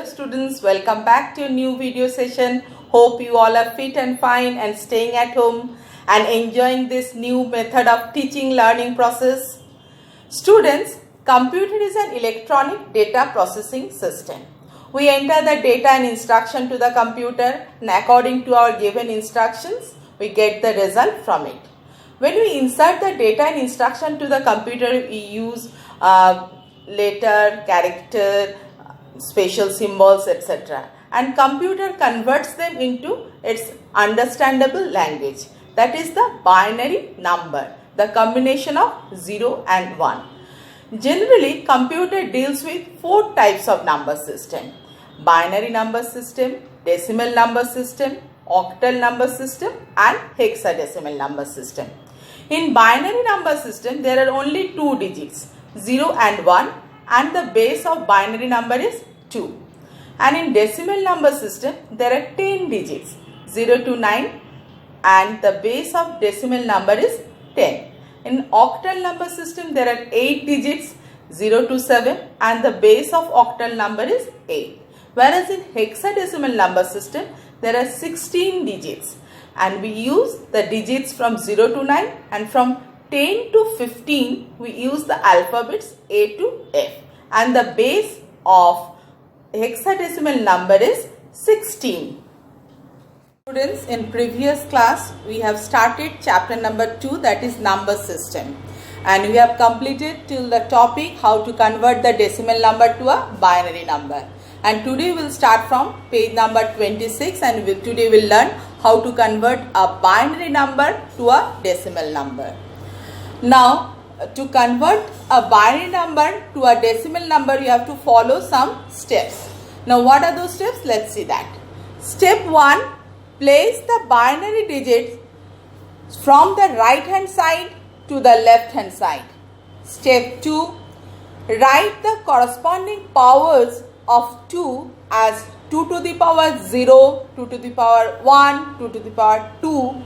Hello students, welcome back to a new video session. Hope you all are fit and fine and staying at home and enjoying this new method of teaching learning process. Students, computer is an electronic data processing system. We enter the data and instruction to the computer, and according to our given instructions, we get the result from it. When we insert the data and instruction to the computer, we use letter, character, special symbols, etc. And computer converts them into its understandable language. That is the binary number, the combination of 0 and 1. Generally, computer deals with 4 types of number system: binary number system, decimal number system, octal number system and hexadecimal number system. In binary number system, there are only 2 digits, 0 and 1, and the base of binary number is 2. And in decimal number system, there are 10 digits, 0 to 9, and the base of decimal number is 10. In octal number system, there are 8 digits, 0 to 7, and the base of octal number is 8. Whereas in hexadecimal number system, there are 16 digits, and we use the digits from 0 to 9, and from 10 to 15, we use the alphabets A to F, and the base of hexadecimal number is 16. Students, in previous class, we have started chapter number 2, that is number system. And we have completed till the topic how to convert the decimal number to a binary number. And today we will start from page number 26, and today we will learn how to convert a binary number to a decimal number. Now, to convert a binary number to a decimal number, you have to follow some steps. Now, what are those steps? Let's see that. Step 1, place the binary digits from the right hand side to the left hand side. Step 2, write the corresponding powers of 2 as 2 to the power 0, 2 to the power 1, 2 to the power 2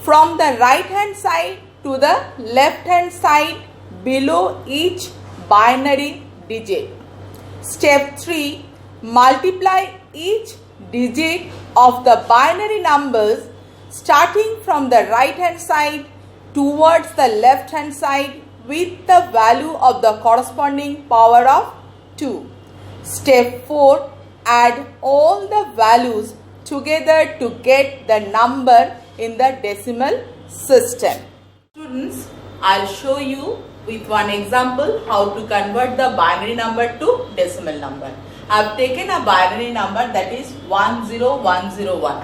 from the right hand side to the left hand side below each binary digit. Step 3, multiply each digit of the binary numbers starting from the right hand side towards the left hand side with the value of the corresponding power of 2. Step 4, add all the values together to get the number in the decimal system. Students, I'll show you with one example how to convert the binary number to decimal number. I have taken a binary number, that is 10101,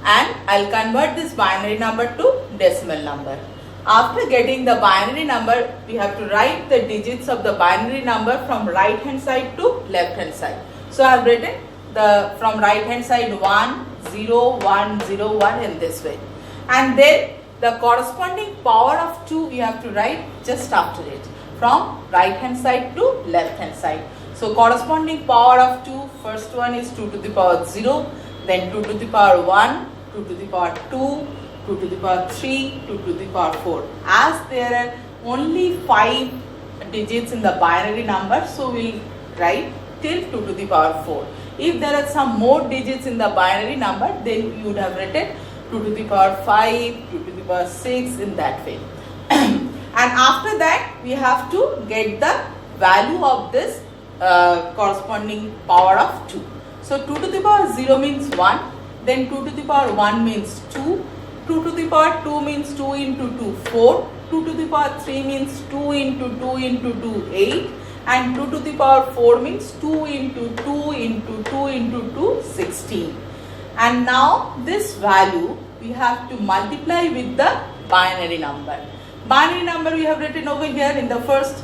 and I'll convert this binary number to decimal number. After getting the binary number, we have to write the digits of the binary number from right hand side to left hand side. So I have written from right hand side 10101 in this way, and then the corresponding power of 2 we have to write just after it from right hand side to left hand side. So corresponding power of 2, first one is 2 to the power 0, then 2 to the power 1, 2 to the power 2, 2 to the power 3, 2 to the power 4. As there are only 5 digits in the binary number, so we will write till 2 to the power 4. If there are some more digits in the binary number, then you would have written 2 to the power 5, 2 to the power 6 in that way. And after that, we have to get the value of this corresponding power of 2. So 2 to the power 0 means 1, then 2 to the power 1 means 2, 2 to the power 2 means 2 into 2, 4, 2 to the power 3 means 2 into 2 into 2, 8, and 2 to the power 4 means 2 into 2 into 2 into 2, 16. And now this value we have to multiply with the binary number. Binary number we have written over here in the first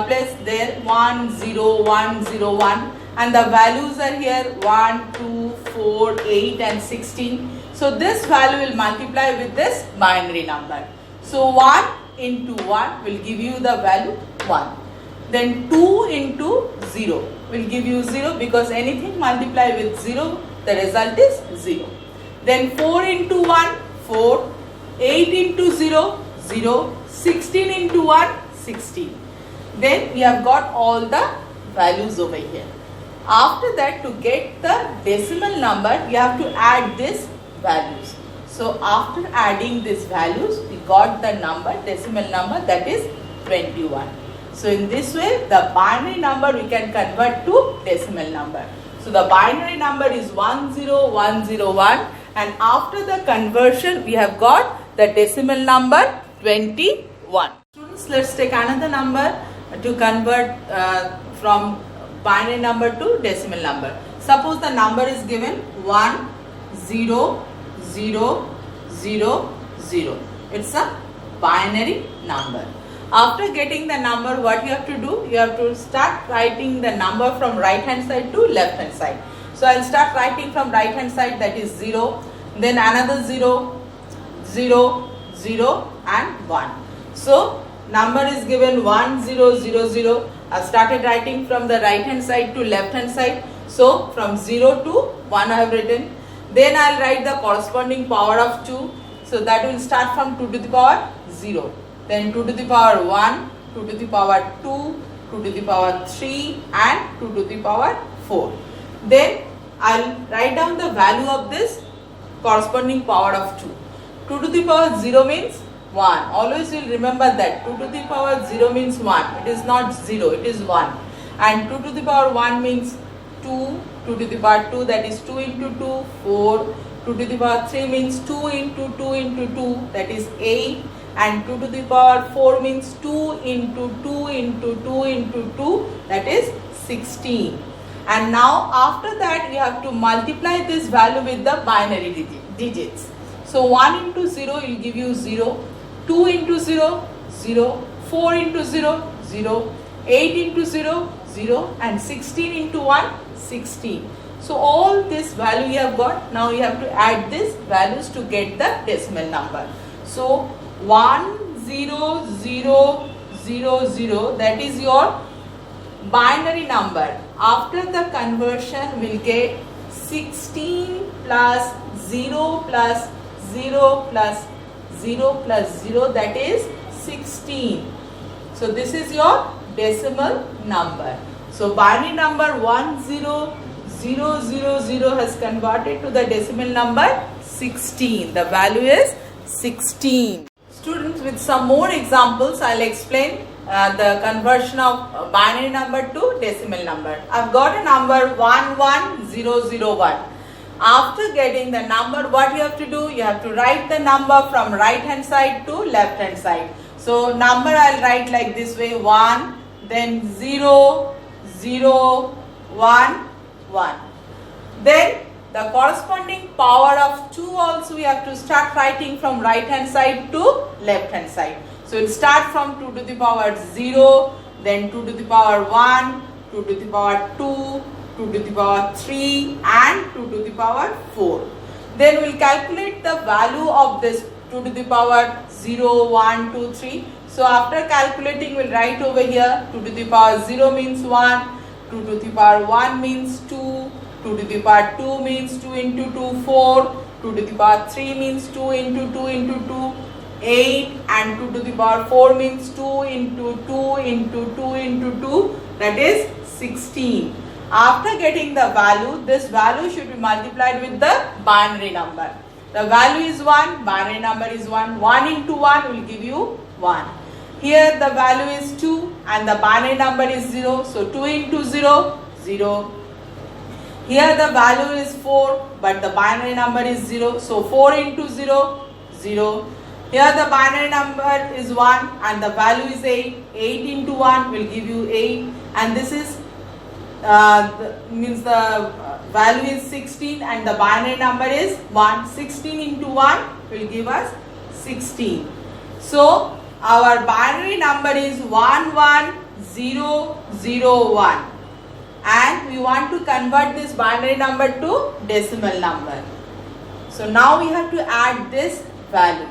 place there 10101, and the values are here 1, 2, 4, 8 and 16. So this value will multiply with this binary number. So 1 into 1 will give you the value 1. Then 2 into 0 will give you 0, because anything multiply with 0, the result is 0. Then 4 into 1, 4, 8 into 0, 0, 16 into 1, 16. Then we have got all the values over here. After that, to get the decimal number, you have to add these values. So after adding these values, we got the number, decimal number, that is 21. So in this way, the binary number we can convert to decimal number. So the binary number is 10101, and after the conversion, we have got the decimal number 21. Students, let's take another number to convert from binary number to decimal number. Suppose the number is given 1 0 0 0 0. It's a binary number. After getting the number, what you have to do? You have to start writing the number from right hand side to left hand side. So I'll start writing from right hand side, that is 0, then another 0, 0, 0 and 1. So number is given 1 0 0 0. I started writing from the right hand side to left hand side. So from 0 to 1 I have written. Then I'll write the corresponding power of 2. So that will start from 2 to the power 0. Then 2 to the power 1, 2 to the power 2, 2 to the power 3 and 2 to the power 4. Then I'll write down the value of this corresponding power of 2. 2 to the power 0 means 1. Always you'll remember that 2 to the power 0 means 1. It is not 0, it is 1. And 2 to the power 1 means 2, 2 to the power 2, that is 2 into 2, 4. 2 to the power 3 means 2 into 2 into 2, that is 8. And 2 to the power 4 means 2 into 2 into 2 into 2, that is 16. And now after that you have to multiply this value with the binary digits. So 1 into 0 will give you 0, 2 into 0, 0, 4 into 0, 0, 8 into 0, 0 and 16 into 1, 16. So all this value you have got, now you have to add these values to get the decimal number. So 1 0 0 0 0, that is your binary number. After the conversion, we'll get 16 plus 0 plus 0 plus 0 plus 0, that is 16. So this is your decimal number. So binary number 1 0 0 0 0 has converted to the decimal number 16. The value is 16. Students, with some more examples, I'll explain the conversion of binary number to decimal number. I've got a number 11001. After getting the number, what you have to do? You have to write the number from right hand side to left hand side. So number I'll write like this way: 1, then 0, 0, 1, 1. Then the corresponding power of 2 also we have to start writing from right hand side to left hand side. So we'll start from 2 to the power 0, then 2 to the power 1, 2 to the power 2, 2 to the power 3 and 2 to the power 4. Then we'll calculate the value of this 2 to the power 0, 1, 2, 3. So after calculating, we'll write over here 2 to the power 0 means 1, 2 to the power 1 means 2, 2 to the power 2 means 2 into 2, 4, 2 to the power 3 means 2 into 2 into 2, 8 and 2 to the power 4 means 2 into 2 into 2 into 2, that is 16. After getting the value, this value should be multiplied with the binary number. The value is 1, binary number is 1. 1 into 1 will give you 1. Here the value is 2 and the binary number is 0. So 2 into 0, 0. Here the value is 4 but the binary number is 0. So 4 into 0, 0. Here the binary number is 1 and the value is 8. 8 into 1 will give you 8, and this is means the value is 16 and the binary number is 1. 16 into 1 will give us 16. So our binary number is 11001 and we want to convert this binary number to decimal number. So now we have to add this value,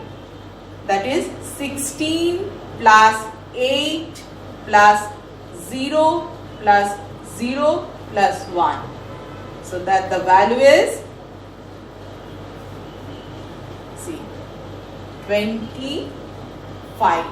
that is 16 plus 8 plus 0 plus 0 plus 1. So that the value is, see, 25.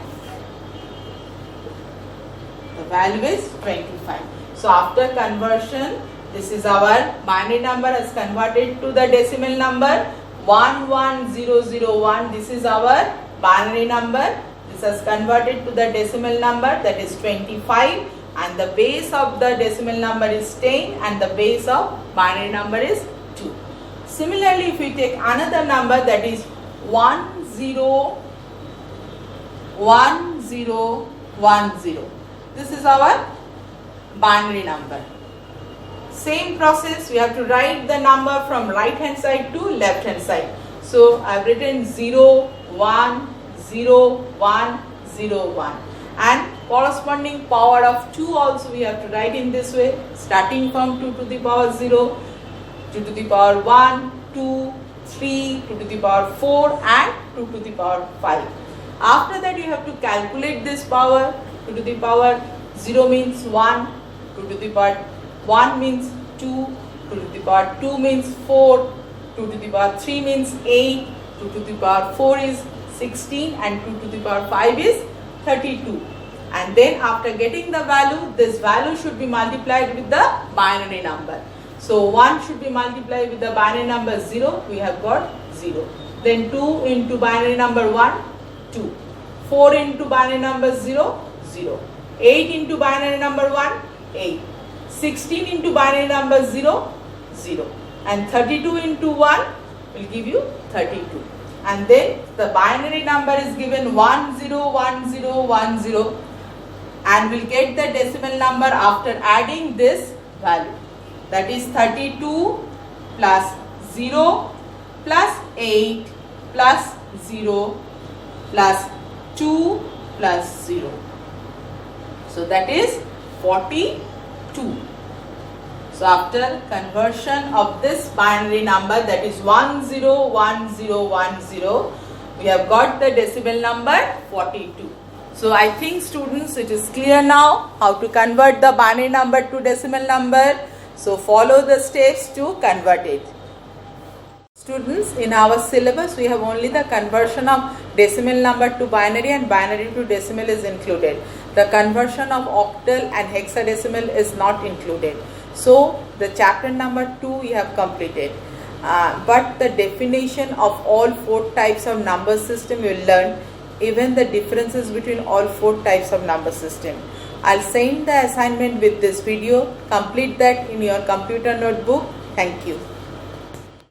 The value is 25. So after conversion, This is our binary number as converted to the decimal number 11001. This is our binary number. This has converted to the decimal number, that is 25, and the base of the decimal number is 10 and the base of binary number is 2. Similarly, if we take another number, that is 101010. This is our binary number. Same process, we have to write the number from right hand side to left hand side. So I have written 0, 1, 0, 1, 0, 1, and corresponding power of 2 also we have to write in this way, starting from 2 to the power 0, 2 to the power 1, 2, 3, 2 to the power 4 and 2 to the power 5. After that you have to calculate this power. 2 to the power 0 means 1, 2 to the power 1 means 2, 2 to the power 2 means 4, 2 to the power 3 means 8, 2 to the power 4 is 16 and 2 to the power 5 is 32. And then after getting the value, this value should be multiplied with the binary number. So 1 should be multiplied with the binary number 0, we have got 0. Then 2 into binary number 1, 2. 4 into binary number 0, 0. 8 into binary number 1, 8. 16 into binary number 0, 0. And 32 into 1 will give you 32. And then the binary number is given 101010, and we'll get the decimal number after adding this value. That is 32 plus 0 plus 8 plus 0 plus 2 plus 0. So that is 42. So after conversion of this binary number, that is 101010, we have got the decimal number 42. So I think students, it is clear now how to convert the binary number to decimal number. So follow the steps to convert it. Students, in our syllabus we have only the conversion of decimal number to binary and binary to decimal is included. The conversion of octal and hexadecimal is not included. So the chapter number 2 we have completed. But the definition of all 4 types of number system you will learn, even the differences between all 4 types of number system. I'll send the assignment with this video. Complete that in your computer notebook. Thank you.